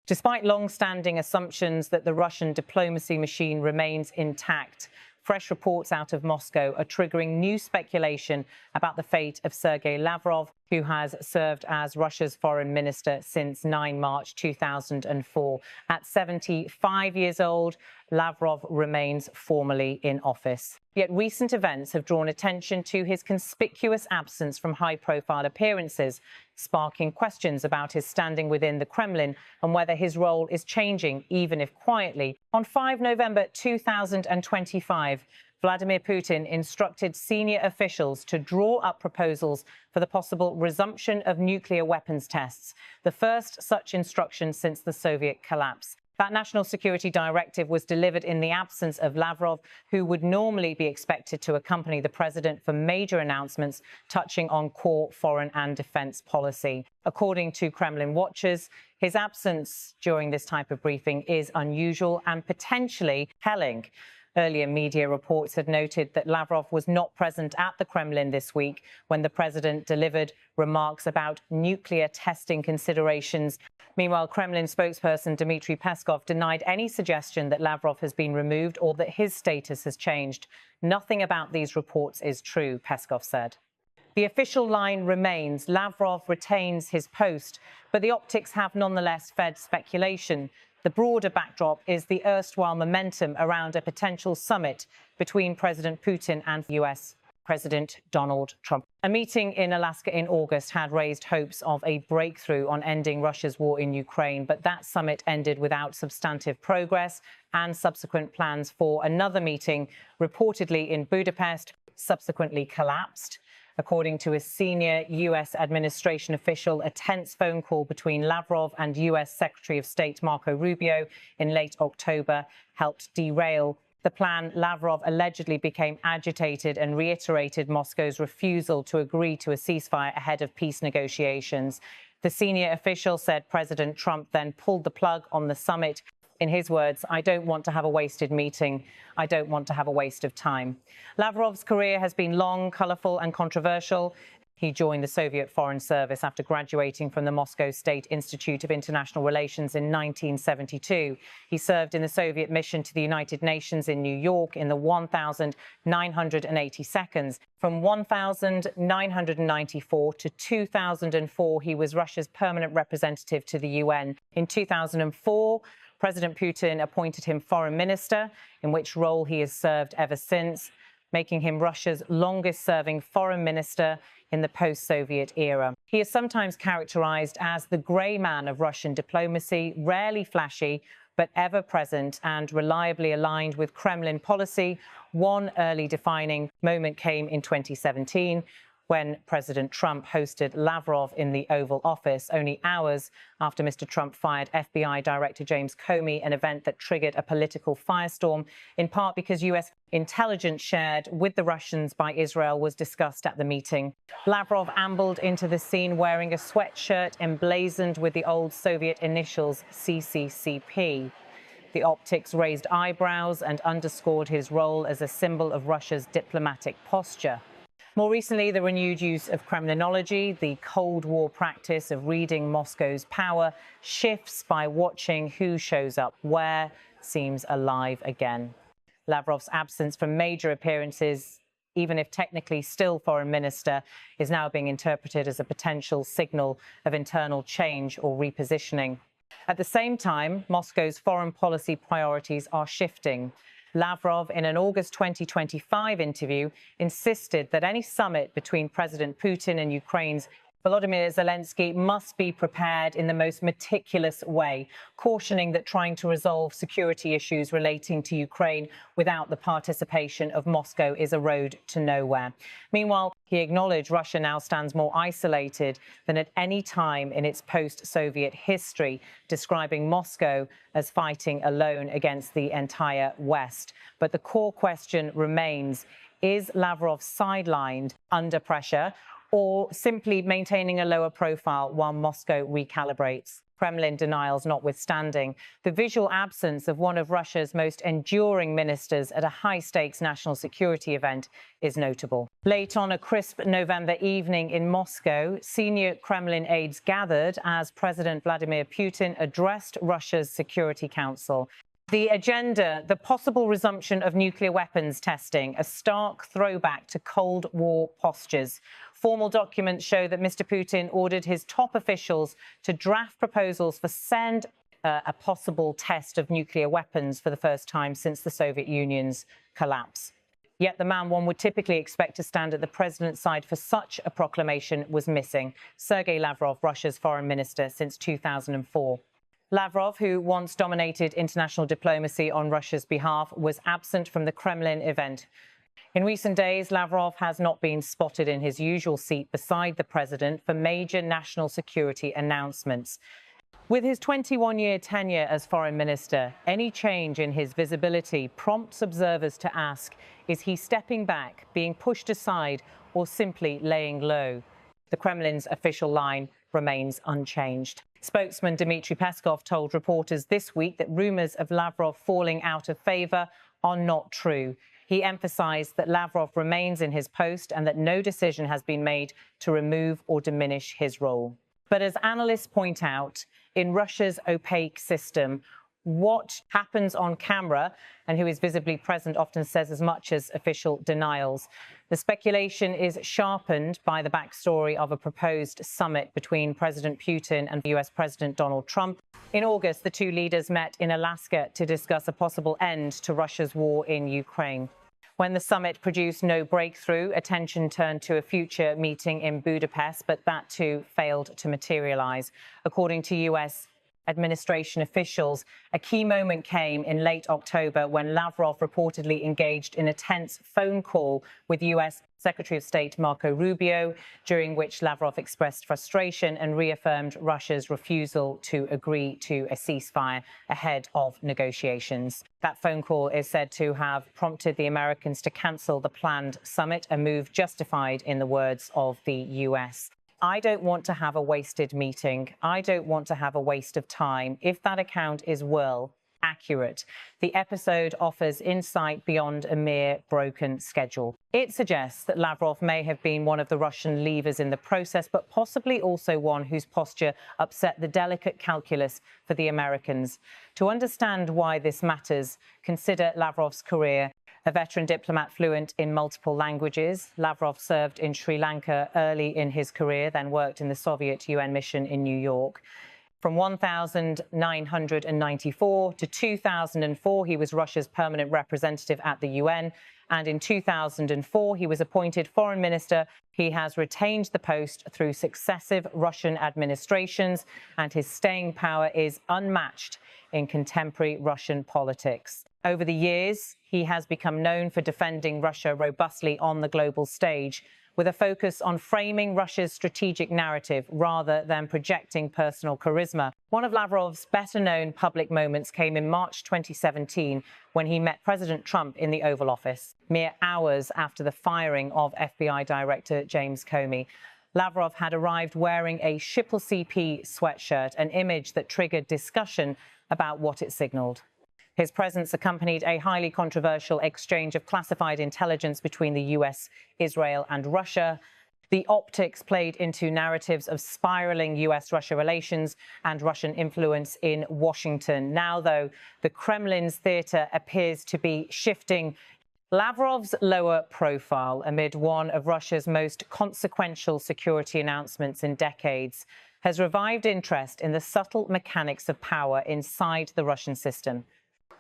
Despite long-standing assumptions that the Russian diplomacy machine remains intact, fresh reports out of Moscow are triggering new speculation about the fate of Sergey Lavrov, who has served as Russia's foreign minister since 9 March 2004. At 75 years old, Lavrov remains formally in office. Yet recent events have drawn attention to his conspicuous absence from high-profile appearances, sparking questions about his standing within the Kremlin and whether his role is changing, even if quietly. On 5 November 2025, Vladimir Putin instructed senior officials to draw up proposals for the possible resumption of nuclear weapons tests, the first such instruction since the Soviet collapse. That national security directive was delivered in the absence of Lavrov, who would normally be expected to accompany the president for major announcements touching on core foreign and defense policy. According to Kremlin watchers, his absence during this type of briefing is unusual and potentially telling. Earlier media reports had noted that Lavrov was not present at the Kremlin this week when the president delivered remarks about nuclear testing considerations. Meanwhile, Kremlin spokesperson Dmitry Peskov denied any suggestion that Lavrov has been removed or that his status has changed. Nothing about these reports is true, Peskov said. The official line remains. Lavrov retains his post, but the optics have nonetheless fed speculation. The broader backdrop is the erstwhile momentum around a potential summit between President Putin and US President Donald Trump. A meeting in Alaska in August had raised hopes of a breakthrough on ending Russia's war in Ukraine, but that summit ended without substantive progress, and subsequent plans for another meeting, reportedly in Budapest, subsequently collapsed. According to a senior U.S. administration official, a tense phone call between Lavrov and U.S. Secretary of State Marco Rubio in late October helped derail the plan. Lavrov allegedly became agitated and reiterated Moscow's refusal to agree to a ceasefire ahead of peace negotiations. The senior official said President Trump then pulled the plug on the summit. In his words, "I don't want to have a wasted meeting. I don't want to have a waste of time." Lavrov's career has been long, colourful and controversial. He joined the Soviet Foreign Service after graduating from the Moscow State Institute of International Relations in 1972. He served in the Soviet mission to the United Nations in New York in the 1982nd. From 1994 to 2004, he was Russia's permanent representative to the UN. In 2004, President Putin appointed him foreign minister, in which role he has served ever since, making him Russia's longest-serving foreign minister in the post-Soviet era. He is sometimes characterized as the grey man of Russian diplomacy, rarely flashy, but ever present and reliably aligned with Kremlin policy. One early defining moment came in 2017, when President Trump hosted Lavrov in the Oval Office, only hours after Mr. Trump fired FBI Director James Comey, an event that triggered a political firestorm, in part because U.S. intelligence shared with the Russians by Israel was discussed at the meeting. Lavrov ambled into the scene wearing a sweatshirt emblazoned with the old Soviet initials CCCP. The optics raised eyebrows and underscored his role as a symbol of Russia's diplomatic posture. More recently, the renewed use of Kremlinology, the Cold War practice of reading Moscow's power, shifts by watching who shows up where, seems alive again. Lavrov's absence from major appearances, even if technically still foreign minister, is now being interpreted as a potential signal of internal change or repositioning. At the same time, Moscow's foreign policy priorities are shifting. Lavrov, in an August 2025 interview, insisted that any summit between President Putin and Ukraine's Volodymyr Zelensky must be prepared in the most meticulous way, cautioning that trying to resolve security issues relating to Ukraine without the participation of Moscow is a road to nowhere. Meanwhile, he acknowledged Russia now stands more isolated than at any time in its post-Soviet history, describing Moscow as fighting alone against the entire West. But the core question remains, is Lavrov sidelined under pressure, or simply maintaining a lower profile while Moscow recalibrates? Kremlin denials notwithstanding. The visual absence of one of Russia's most enduring ministers at a high-stakes national security event is notable. Late on a crisp November evening in Moscow, senior Kremlin aides gathered as President Vladimir Putin addressed Russia's Security Council. The agenda, the possible resumption of nuclear weapons testing, a stark throwback to Cold War postures. Formal documents show that Mr. Putin ordered his top officials to draft proposals for send a possible test of nuclear weapons for the first time since the Soviet Union's collapse. Yet the man one would typically expect to stand at the president's side for such a proclamation was missing. Sergey Lavrov, Russia's foreign minister since 2004. Lavrov, who once dominated international diplomacy on Russia's behalf, was absent from the Kremlin event. In recent days, Lavrov has not been spotted in his usual seat beside the president for major national security announcements. With his 21-year tenure as foreign minister, any change in his visibility prompts observers to ask, is he stepping back, being pushed aside, or simply laying low? The Kremlin's official line remains unchanged. Spokesman Dmitry Peskov told reporters this week that rumors of Lavrov falling out of favor are not true. He emphasized that Lavrov remains in his post and that no decision has been made to remove or diminish his role. But as analysts point out, in Russia's opaque system, what happens on camera and who is visibly present often says as much as official denials. The speculation is sharpened by the backstory of a proposed summit between President Putin and US President Donald Trump. In August, the two leaders met in Alaska to discuss a possible end to Russia's war in Ukraine. When the summit produced no breakthrough, attention turned to a future meeting in Budapest, but that too failed to materialize. According to US administration officials, a key moment came in late October when Lavrov reportedly engaged in a tense phone call with US Secretary of State Marco Rubio, during which Lavrov expressed frustration and reaffirmed Russia's refusal to agree to a ceasefire ahead of negotiations. That phone call is said to have prompted the Americans to cancel the planned summit, a move justified in the words of the US. I don't want to have a wasted meeting. I don't want to have a waste of time. If that account is accurate, the episode offers insight beyond a mere broken schedule. It suggests that Lavrov may have been one of the Russian levers in the process, but possibly also one whose posture upset the delicate calculus for the Americans. To understand why this matters, consider Lavrov's career. A veteran diplomat fluent in multiple languages, Lavrov served in Sri Lanka early in his career, then worked in the Soviet UN mission in New York. From 1994 to 2004, he was Russia's permanent representative at the UN. And in 2004, he was appointed foreign minister. He has retained the post through successive Russian administrations, and his staying power is unmatched in contemporary Russian politics. Over the years, he has become known for defending Russia robustly on the global stage, with a focus on framing Russia's strategic narrative rather than projecting personal charisma. One of Lavrov's better-known public moments came in March 2017 when he met President Trump in the Oval Office, mere hours after the firing of FBI Director James Comey. Lavrov had arrived wearing a CCP sweatshirt, an image that triggered discussion about what it signaled. His presence accompanied a highly controversial exchange of classified intelligence between the US, Israel, and Russia. The optics played into narratives of spiraling US-Russia relations and Russian influence in Washington. Now, though, the Kremlin's theater appears to be shifting. Lavrov's lower profile amid one of Russia's most consequential security announcements in decades has revived interest in the subtle mechanics of power inside the Russian system.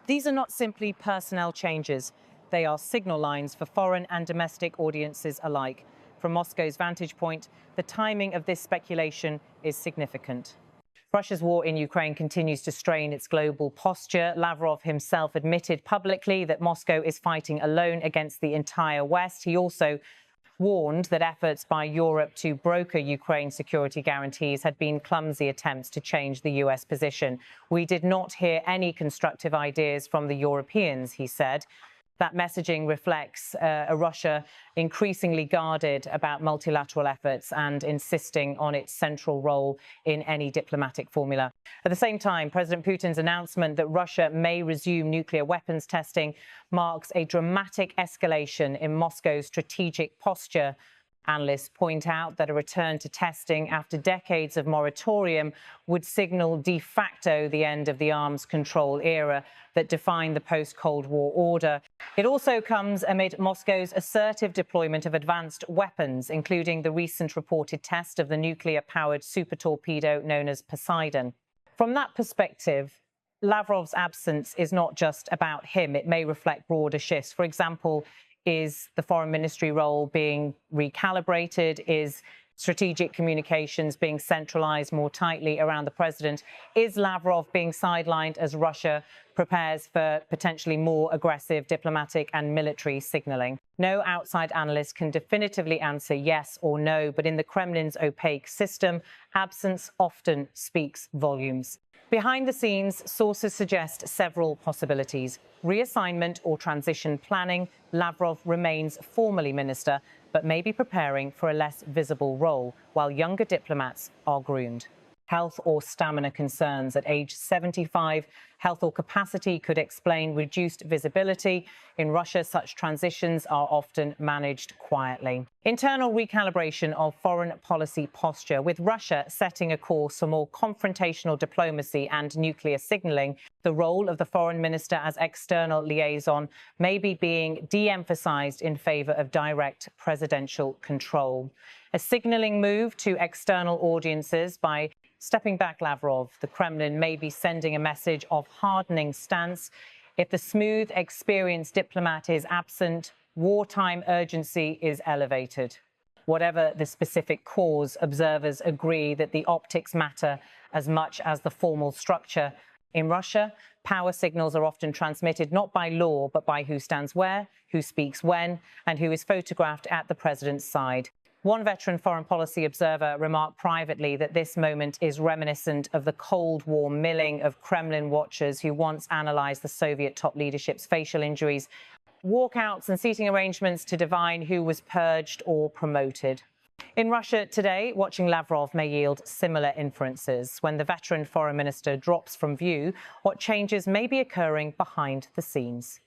These are not simply personnel changes. They are signal lines for foreign and domestic audiences alike. From Moscow's vantage point, the timing of this speculation is significant. Russia's war in Ukraine continues to strain its global posture. Lavrov himself admitted publicly that Moscow is fighting alone against the entire West. He also warned that efforts by Europe to broker Ukraine's security guarantees had been clumsy attempts to change the US position. We did not hear any constructive ideas from the Europeans, he said. That messaging reflects a Russia increasingly guarded about multilateral efforts and insisting on its central role in any diplomatic formula. At the same time, President Putin's announcement that Russia may resume nuclear weapons testing marks a dramatic escalation in Moscow's strategic posture. Analysts point out that a return to testing after decades of moratorium would signal de facto the end of the arms control era that defined the post-Cold War order. It also comes amid Moscow's assertive deployment of advanced weapons, including the recent reported test of the nuclear-powered super torpedo known as Poseidon. From that perspective, Lavrov's absence is not just about him. It may reflect broader shifts. For example, is the foreign ministry role being recalibrated? Is strategic communications being centralized more tightly around the president? Is Lavrov being sidelined as Russia prepares for potentially more aggressive diplomatic and military signaling? No outside analyst can definitively answer yes or no, but in the Kremlin's opaque system, absence often speaks volumes. Behind the scenes, sources suggest several possibilities. Reassignment or transition planning. Lavrov remains formally minister, but may be preparing for a less visible role, while younger diplomats are groomed. Health or stamina concerns. At age 75, health or capacity could explain reduced visibility. In Russia, such transitions are often managed quietly. Internal recalibration of foreign policy posture. With Russia setting a course for more confrontational diplomacy and nuclear signaling, the role of the foreign minister as external liaison may be being de-emphasized in favor of direct presidential control. A signaling move to external audiences. By stepping back Lavrov, the Kremlin may be sending a message of hardening stance. If the smooth, experienced diplomat is absent, wartime urgency is elevated. Whatever the specific cause, observers agree that the optics matter as much as the formal structure. In Russia, power signals are often transmitted not by law, but by who stands where, who speaks when, and who is photographed at the president's side. One veteran foreign policy observer remarked privately that this moment is reminiscent of the Cold War milling of Kremlin watchers who once analysed the Soviet top leadership's facial injuries, walkouts and seating arrangements to divine who was purged or promoted. In Russia today, watching Lavrov may yield similar inferences. When the veteran foreign minister drops from view, what changes may be occurring behind the scenes.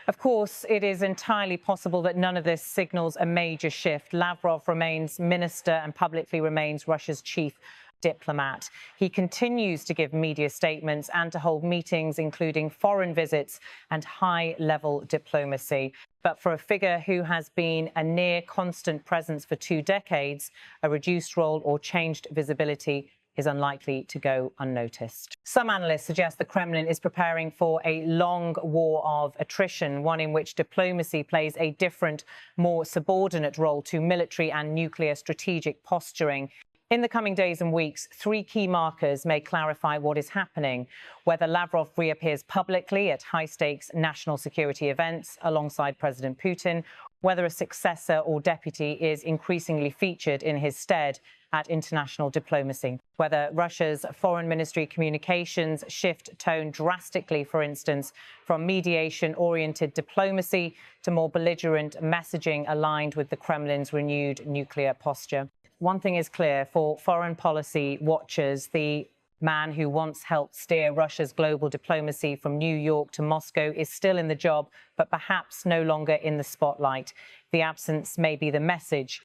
Of course, it is entirely possible that none of this signals a major shift. Lavrov remains minister and publicly remains Russia's chief diplomat. He continues to give media statements and to hold meetings, including foreign visits and high-level diplomacy. But for a figure who has been a near constant presence for 2 decades, a reduced role or changed visibility is unlikely to go unnoticed. Some analysts suggest the Kremlin is preparing for a long war of attrition, one in which diplomacy plays a different, more subordinate role to military and nuclear strategic posturing. In the coming days and weeks, 3 key markers may clarify what is happening: whether Lavrov reappears publicly at high-stakes national security events alongside President Putin, whether a successor or deputy is increasingly featured in his stead at international diplomacy, whether Russia's foreign ministry communications shift tone drastically, for instance, from mediation-oriented diplomacy to more belligerent messaging aligned with the Kremlin's renewed nuclear posture. One thing is clear for foreign policy watchers: the man who once helped steer Russia's global diplomacy from New York to Moscow is still in the job, but perhaps no longer in the spotlight. The absence may be the message